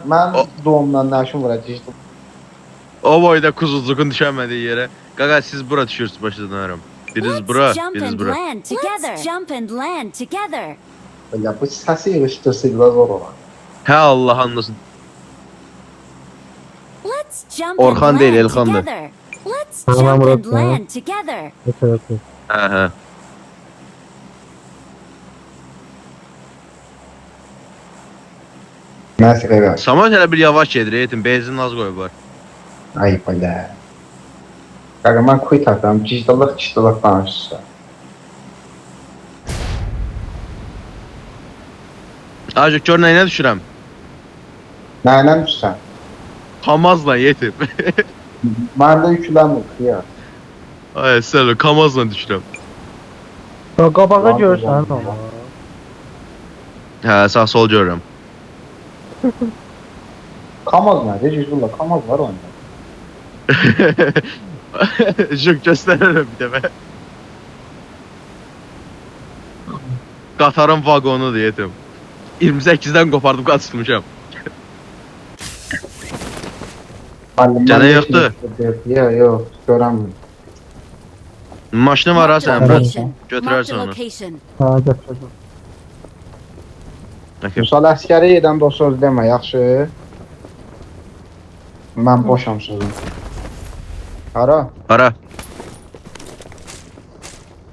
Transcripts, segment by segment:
Mən O, doğumdan nəşim vuracaqdım. o boyda kuzucuğun düşəmədiyi yerə. Qaqa siz bura düşürsünüz başa dönərəm. Biriniz bura, Jump biriniz and bura. land together. Let's jump and land together. Ya bu səsi yığışdırsa biraz zor olar. Hə Allah anlasın. Let's jump Orhan and değil, land Elxan'dır. together. Let's Tamam, jump and Murat ya. land together. Evet. Hə hə. Nəsə qədər. Samat hələ bir yavaş gedir, yetim benzin az qoyublar. Ay belə. Qaqa mən quit atıram, ciddilik danışırsa. Acıq gör nəyinə düşürəm? Nəylə düşsən? Kamazla yetim. Məndə yüklənmir, ya. Ay sən Kamazla düşürəm. Qabağa Var, görsən var, ama. Hə, sağ sol görürəm. Kamaz nədir? Ciddilik, kamaz var onda. Jük göstərərəm bir dəfə. Qatarın vaqonudur yetim. 28-dən qopardım qaçırmışam. Canı yoxdur? Yox, görəmir. Maşını var ha sənin. Location. Marked a Götürərsən onu. location. Ha götürdüm. Okay. Misal əskəri yedən də söz demə, yaxşı? Mən boşam sözüm. Hara? Ara.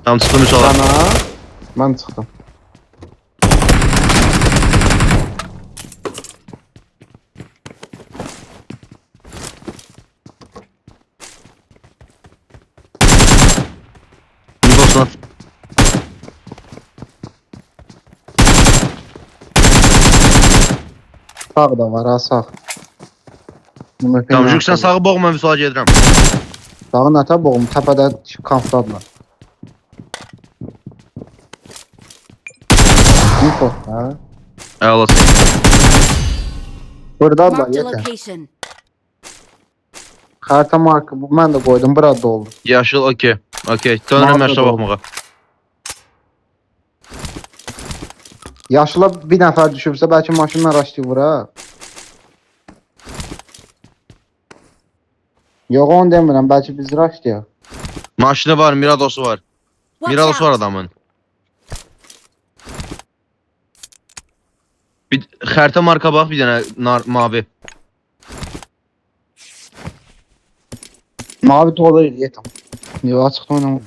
Tam çıxdım inşallah. Sana. Mən çıxdım. İnfosunu at. Sağ da var, ha sağ. Tamam, Jük sən sağı boğma, bir sola gedirəm. Sağın ata boğum, təpədə kampdadılar. Info, ha? Əlasın. Buradadılar, Marked a yetə. location. Xərtə markı, bu mən də qoydum, burada oldu. Yaşıl, okey. Okey, dönürəm Mavi yaşla də baxmağa. Yaşlı bir nəfər düşübsə, bəlkə maşınla raşlayıb ha. Yox, onu demirəm, bəlkə biz raşlayaq. Maşını var, Miradosu var. Watch Miradosu var out. adamın. Bir xəritə marka bax, bir dənə mavi. Mavi dolu yetəm. Yox, açıqda oynamam.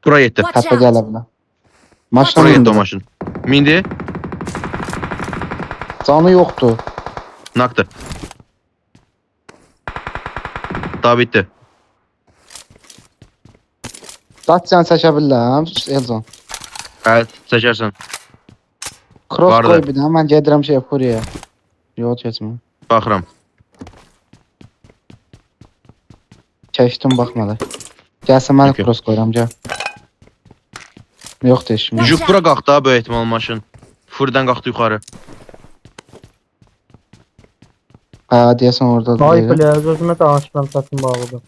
Bura getdi. Watch Təpə out. gələ bilər. Maşına Bura getdi o mindi. maşın. Mindi, Canı yoxdur. nakdı. Daha bitdi. Daciyan çəkə bilirəm, Elcan. Hə, çəkərsən. Cross Vardı. qoy bir də, mən gedirəm şey Furiyə. Yox, keçmə. Baxıram. Keçdim, baxmadı. Gəlsə mən Okey. cross qoyuram, gəl. Yox deşim. Jük bura qalxdı ha, böyük ehtimal maşın. Furdan qalxdı yuxarı. Hə, deyəsən orada Ay deyir. bile gözüme danışmam satın bağlıdır.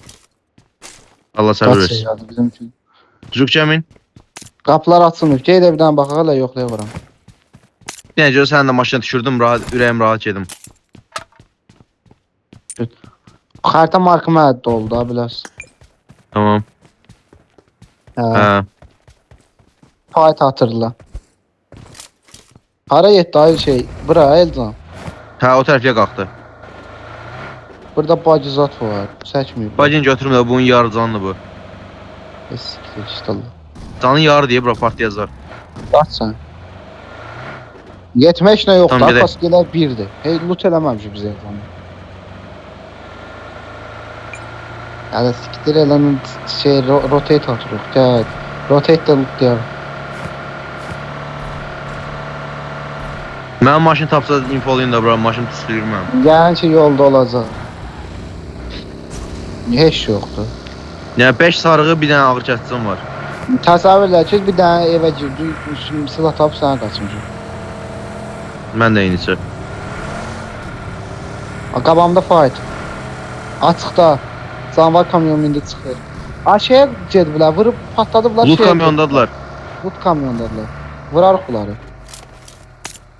Allah səbir Qaç şey versin. yazdı bizim üçün. Jük Cəmin. Qapılar açılmır. Gey də bir dənə baxaq, hələ yoxlayıram. Yəni görə sən də maşına düşürdüm, rahat, ürəyim rahat gedim. Xəritə markı mənə doldu, ha, bilərs. Tamam. Hə, Hə. fight atırdılar. Hara getdi ay şey? Bura Elcan. Hə, o tərəfə qalxdı. Burada bacızat var. Çəkməyib. Bacın götürmə, bunun yarı canlı bu. Siktir işte Allah. Canın yarı deyə bura partiyazlar. Qaç sən. Yetmək nə yoxdur. Tamam, gedək. Paskelər 1-dir. Hey, loot eləməmişik biz Elcanı. Hələ siktir elənin şey rotate atırıq. Gəl. Rotate də lootlayaq. Mənim maşın tapsa infolayın da bura, maşın pisliyor mənim. Yəni ki yolda olacaq. Heç yoxdur. Yəni 5 sarığı bir dənə ağır kəsicim var. Təsəvvür elə ki bir dənə evə girdi, silah tapıb sənə qaçmışıq. Mən də eyniçə. Qabamda fight. Açıqda. Canavar kamyon indi çıxır. Aşağıya gediblər, vurub patladıblar Loot şeyə. kamyondadılar. Bud kamyondadılar. Vurarıq bunları.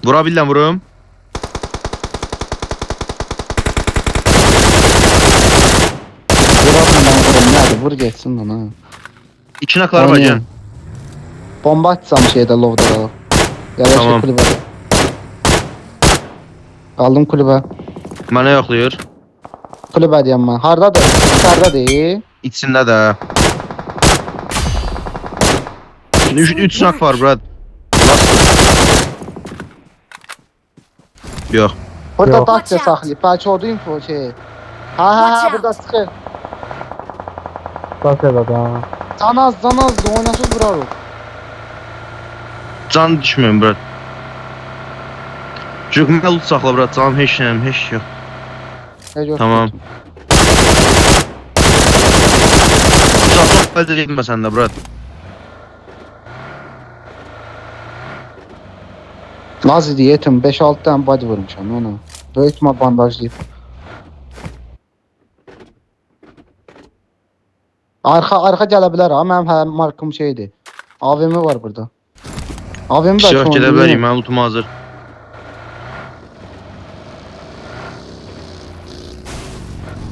Vura bilirəm, vurum. Vurarım ben vurum. Nerede? Vur geçsin lan ha. İki naklar var Oynayın. can. Bomba atsam şeyde lovda da. Ya da Tamam. şey kulübe. Aldım kulübe. Mənə yoxlayır. Kulübe diyem ben. Hardadır? İçeride değil. İçində də. Üç nak var, Brad. Yox. Burada Yok. taksiye Watch out. saklayıp. Belki orada info şey. Ha Watch burada out. sıkı. Dasyada da. Canaz oynasız vurarıq. Can düşmüyorum, Brad. Çünki mən loot saxla, Brad. Canım heç nəyim, heç yox. Tamam. Uzaqdan bəldə getmə səndə, Brad. Nazi diyetim 5-6 tane body vurmuşam ona. Böyük ihtimal bandajlayıp. Arka gələ bilər ha. Mənim hə markım şeydi. AVM var burada. AVM Pis yox, bəlkə gedə oynayayım. bilərik, mənim lootum hazır.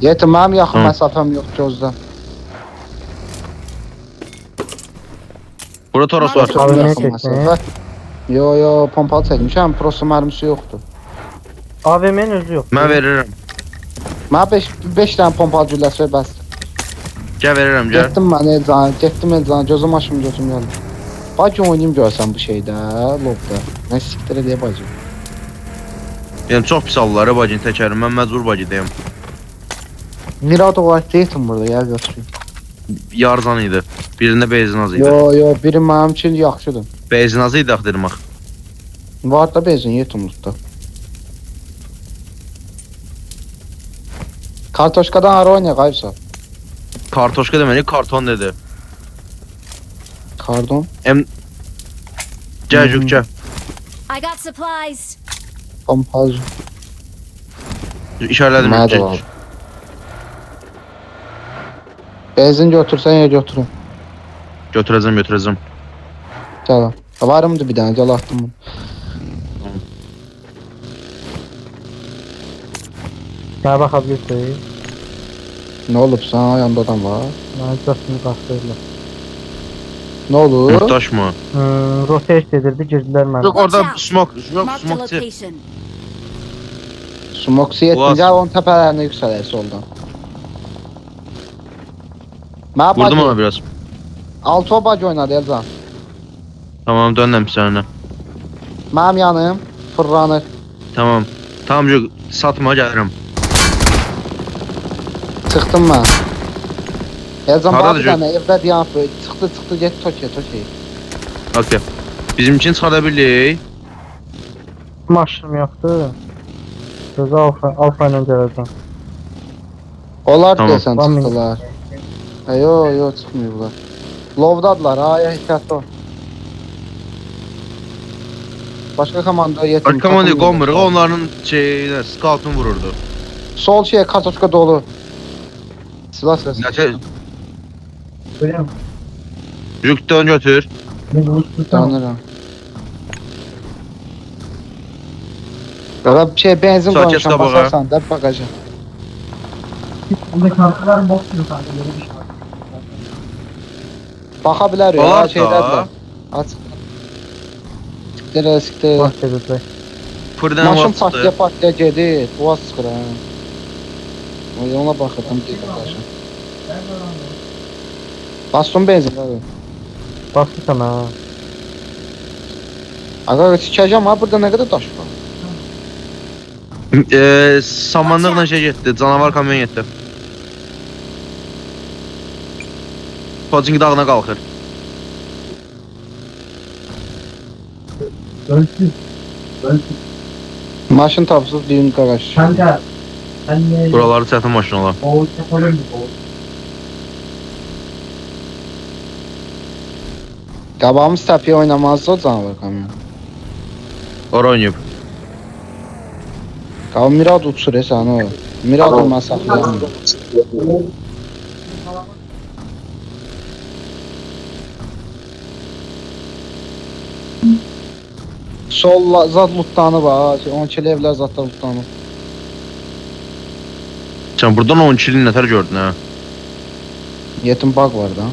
Yetim mənim yaxın Hı. məsafəm yox gözdən. Burada Toros var. Abi ne Yaxın çəkdin? məsafə. Yo, pompalı çəkmişəm. Prosto mərmisi yoxdur. AVM'nin özü yok. Mən verirəm. Mənə 5 dənə pompalı gülləsi ver bəs. Gəl verirəm, gəl. Getdim Elcan, gözüm açım gözüm gəldi. Bacı oynayayım görsən bu şeydə, lobda. Nə siktir deyə bacı. Yəni çox pis aldılar bacını təkərim. Mən məcbur bacıdayım. Mirado var deyətim burada, gəl götüreyim. Yarzan idi. Birində benzin az idi. Yo, biri mənim üçün yaxşıdır. Benzin az idi axtırmaq. Var da benzin yetimlikdə. Kartoşkadan hara oynayaq ayırsa. Kartoşka deməli karton dedi. Kardon. Gəl Cük, gəl. I got supplies. Pompalı. İşarələdim. Mənə də var. Benzin götürsən ya götürün. Götürəcəm. Gəl. Varımdı bir dənə, gəl atdım bunu. Ya bakabilirsiniz. Nə olub sana yanında adam var? Ben casını kastırdılar. Nə olur? Muhtaç mı? Rotate edirdi, girdiler mən. Yox, orada Watch out. smoke Marked a smoke. location. Smoksi yettin, Ulan. gəl onun təpələrinə yüksələr soldan. Mənə Vurdum ona bacı, biraz. altıva bacı oynadı Elcan. Tamam, döndüm sənə. Mənim yanım fırlanır. Tamam. Tamam Cük, satma gəlirəm. Çıxdım mən. Elcan Haradadır bax bir dənə evdə dayan, çıxdı get Tokyo. Okey. Bizimkin çıxada bilik. Maşınım yoktu. Sözü alfa ile geleceğim. Onlar Tamam. desən Tamam. çıxdılar. Yo çıxmıyıblar. Lovdadılar ha, ehtiyatlı ol. Başqa komanda yetim. Arkamanda takım qonmuruq, yoxdur. onların şeyinə scoutunu vururdu. Sol şey kartoşka dolu. Silah sesi. Nəsə, Görüyor musun? Cükdən götür. Tanırım. Qara şey benzin Sakin koymuşam qabağa. basarsan da bagaja. Burada kartlar boş yok abi. Böyle bir şey var. Baxa bilər ya, Olar da. şeydədirlər. Aç. Siktir. Boş edirdi. Fırdan Maşın vaxtı. partiya gedir. Boğaz çıxır ha. Ona baxırdım bir qardaşım. Bastım benzin abi. Bastı sana. Aga sikəcəm ha, burada nə qədər daş var. Samanlıqla şey getdi, canavar kamyon getdi. Pocing dağına qalxır. Ölsün. Maşın tapsız birini qardaş. Kanka. Sen ne? Buraları çətin maşın olar. Oğuz yapalım mı? Oğuz. Qabağımız təpiyə oynamazdı o canavar kamyon. Ora oynayıb. Qabı Mirad uçur sən o. Mirad olmaz saxlayamıyor. Sol zat lootlanıb ha. 10 kilo evlər zatlar lootlanıb. Sen buradan 10 kişinin neler gördün ha? Yetim bug var da.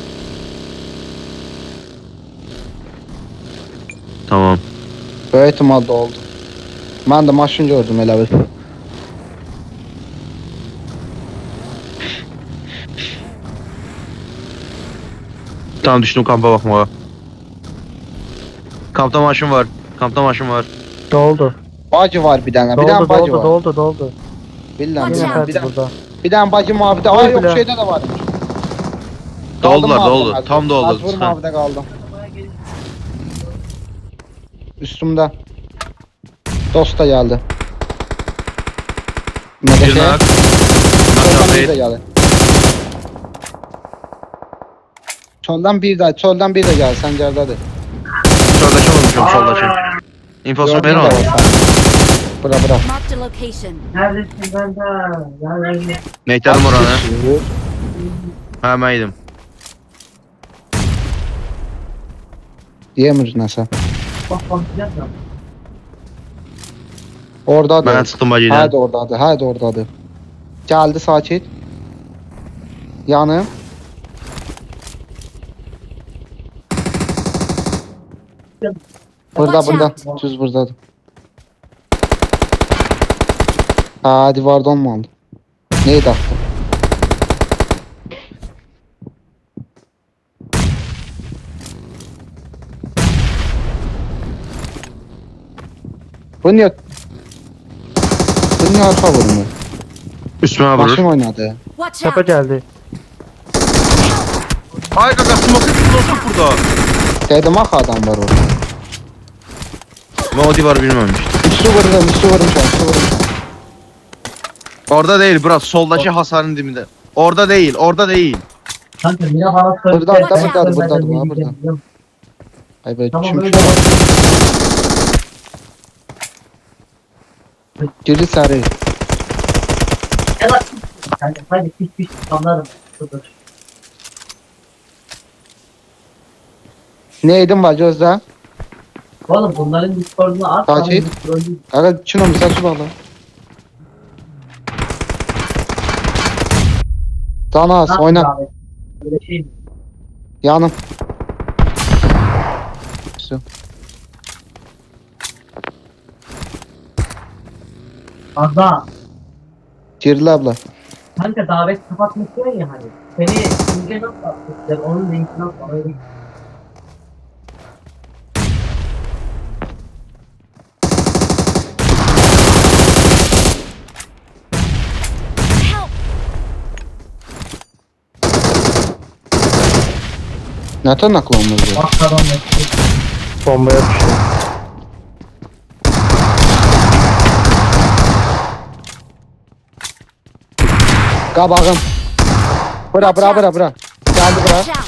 Tamam. Böyük ehtimal da oldu. Mən də maşın gördüm elə bir. Tamam düştüm kampa bakmaya. Kampta maşın var. Kampta maşın var. Doldu. Bacı var bir dənə. Bir dənə bacı var. Doldu. Bilirəm, Watch bilirəm. out. Bir dənə. Burada. Bir dənə bacı mavidə. Ay yok Bile. şeydə də var. Doldular Qaldım doldu. mavidə, Tam doldu. Məcbur mavidə qaldım. Üstümdə. Dost da geldi. Bir Mədəşə. nak. Soldan Nak bir də geldi. Soldan bir də geldi. Sən gəldədir. Soldaki olmuşum soldaki. İnfosu ver onu. Bura. Marked a location. Neredesin ben de? Neyterim oranı. Ha ben yedim. Yemir nəsə. Bak yapma. Oradadır. Ben çıktım bacıyla. Haydi oradadır. Haydi oradadır. Geldi sakit. Yanım. Burada Watch burada. out. Düz buradadır. Ha divarda olmalı. Neydi attı? Bu niye? Bu niye arka vurmuyor? Üstüme Başım vurur. oynadı. Watch Tepe out. geldi. Ay kaka smoke explosive burada. Dedim ah adam var orada. Ben o divarı bilmemiştim. Üstü vurmuş. Orada değil bro. Soldaki hasarın dibinde. Orada değil. Kanka yine bana söyle. Burada, burada. Ay böyle Tamam çümüş öyle. var. Geri sarı. Evet. Kanka hadi pis anlarım. Neydim var gözde? Oğlum bunların Discord'unu at. Takip. Aga şuna mı saçı bağlı? Danas oyna. Böyle şey mi? Yanım. Azda. Girdi abla. Kanka davet kapatmak istiyorsun ya hani. Seni ince nasıl atmışlar? Onun linkini at. Öyle. Help. Ne tırnaklı olmalı bu? Bak adam yapıyor. Bombaya düştü. Qabağım. Bura. Geldi bura. Watch out.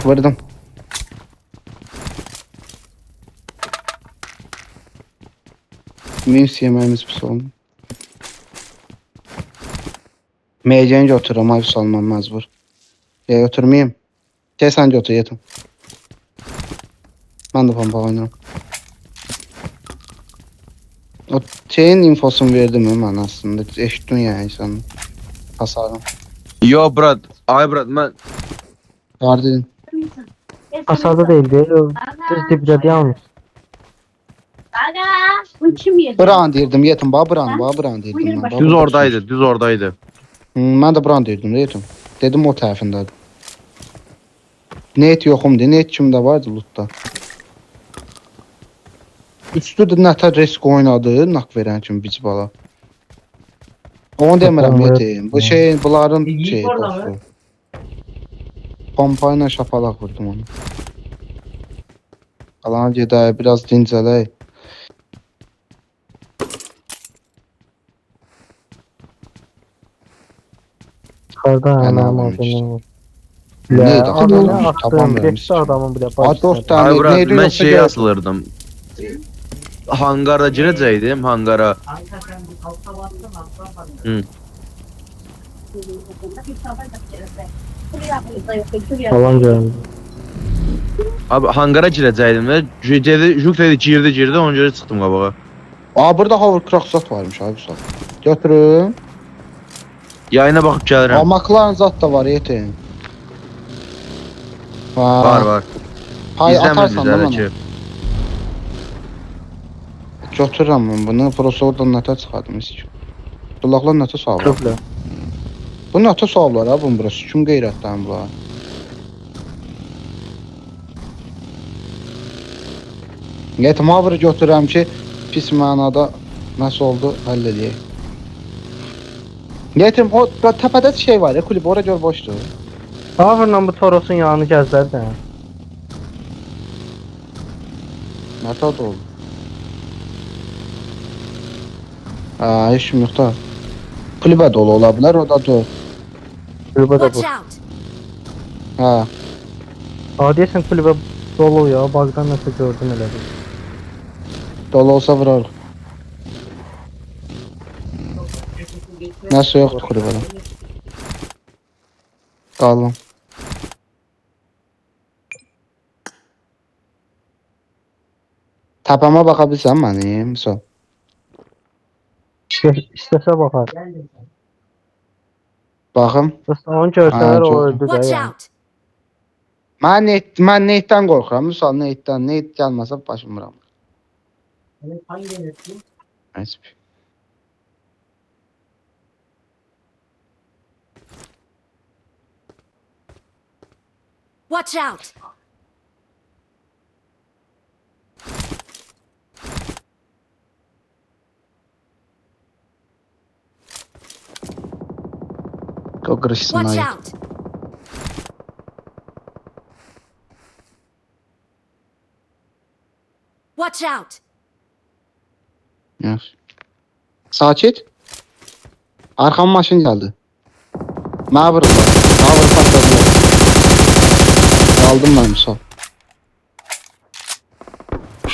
Vurdum. Minus yemeğimiz pis oldu. Meyceğince otururum. Ay salmam mecbur. Ya oturmayayım. Gel sen de otur yetim. Ben de pompa oynarım. O şeyin infosunu verdim hemen aslında. Eşittin ya insanın. Hasarım. Yo bro. Ay bro ben Var dedin. Hasarda değildi. Düz dibde bir almış. Bu kim yedi? Bran derdim yetim. Bran derdim. Ben. düz oradaydı. Ben de Bran derdim yetim. Dedim o tarafındadır. Net yoxumdur. Net kimdə vardı lootda. Üstüdə nətər risk oynadı, nak verən kimi bic bala. Onu demirəm yetim. Bu şey bunların İyi şey orada bosu. mı? Pompayla şapalaq vurdum onu. Alan gedək, biraz dincələk. Yukarıda Ben hemen almamış. malzeme var. Neydi? Ya adamı Taban attığım vermiş. geçti adamın bile Ay başladı. dostlar, Ay bro neydi ben yoksa şeye gör. asılırdım. Hangara girəcəydim hangara. Kanka sen bu Altta bastım altta bastım. Hı. Falan göründü. Abi hangara girəcəydim və juk dedi girdi, ona görə çıxdım qabağa. Aa burada hovercraft zat varmış abi sağ. Götürün. Yayına baxıb gəlirəm. Aa McLaren zat da var yetin. Var. Hay İzləmir atarsan da bizə bana. ki. Götürürəm mən bunu. Prosta oradan nətə çıxardım heç. Bulaqlar nətə sağlar. Köprü. Bu nətə sağlar ha bunun burası. Kim qeyrətdən bunlar. Yetim avırı götürürəm ki pis mənada nəsə oldu həll edəyək. Yetim o təpədə şey var ya kulüp ora gör boşdur. Ağırla bu Toros'un yanını gəzlər də. Nətə oldu? Aa heç kim yox da. Kulübə dolu ola bilər o da dur. Kulübə də Watch bu. out! Ha. Aa deyəsən kulübə dolu ya. Bagdan nəsə gördüm elə bir. Dolu olsa vurarıq. Nəsə yoxdur kulübədə. Qalın. Təpəmə baxa bilsən mənim? Misal. İstəsə baxar. Baxım. Dostlar onu görsələr Ha, o çox- öldü də Watch yəni. out! Mən neytdən qorxuram. Misal neytdən. Neyt gəlməsə başım vuram. Hangi yönetmen? Nəysə. Watch out! O qırışsın Watch ay. out! Watch out! Yaxşı. Sakit. Arxam maşın gəldi. Mənə vururlar. Mənə vurub patladılar. Qaldım mən misal.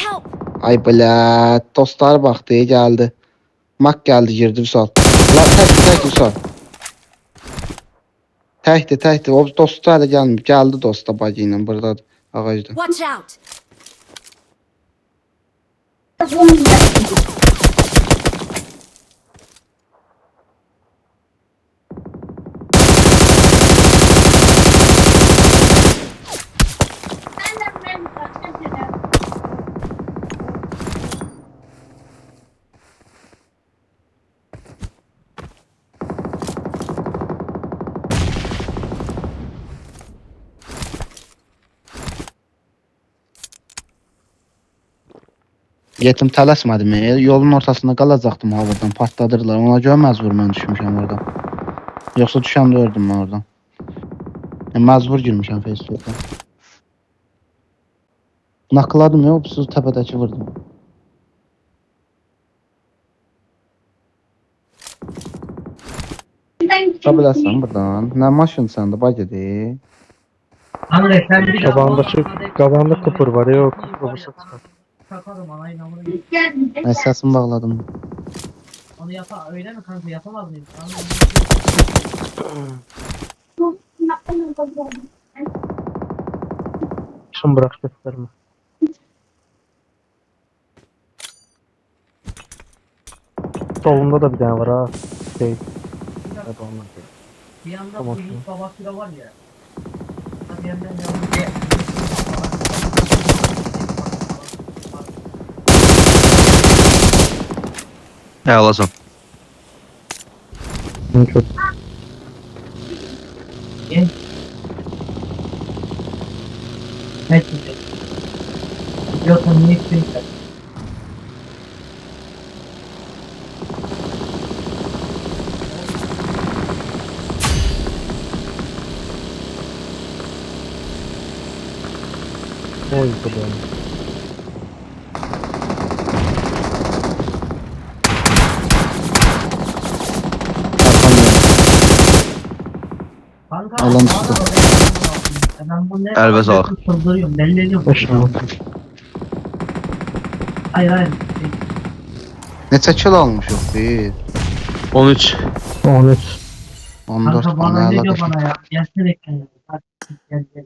Help! Ay bilə, dostlar baxdı, gəldi. Mak gəldi, girdi misal. La tək misal. Təkdir. O dostu hələ gəlmir. Gəldi dosta bacı ilə burdadır, ağacda. Watch out! Yetim tələsmədim. Yolun ortasında qalacaqdım havadan. Patladırlar. Ona görə məcbur mən düşmüşəm oradan. Yoxsa düşəndə öldüm mən oradan. Məcbur girmişəm Facebook'a. Nakladım ya, obsuz təpədəki vurdum. Çıxa bilərsən buradan. Nə maşın səndə, bagedir? Anne sen bir Qabağında kupur var ya o kupuru çıxar. Takalım anayın amına. Mən səsimi bağladım. Onu yapar öyle mi kanka yapamaz mıyım? Şunu bırak gösterme. Solunda da bir tane var ha. Şey. Evet, onlar değil. Bir yanda Tamam. bu Yunus babası da var ya. Hadi yandan yandan. Hə, alasan. Bunu çok Ne çizecek? Yoksa niye çizecek? oy bu. Kanka. Allah'ım tuttu. Ben bunu ne? Elbette sağlık. Çıldırıyorum. Delleniyorum. Başına. Hayır. Neçə kill almışıq bir? 13. 13. 14 Kanka bana bana ne diyor əlaqə. bana ya? Gelsene ekranı. Hadi gel gel.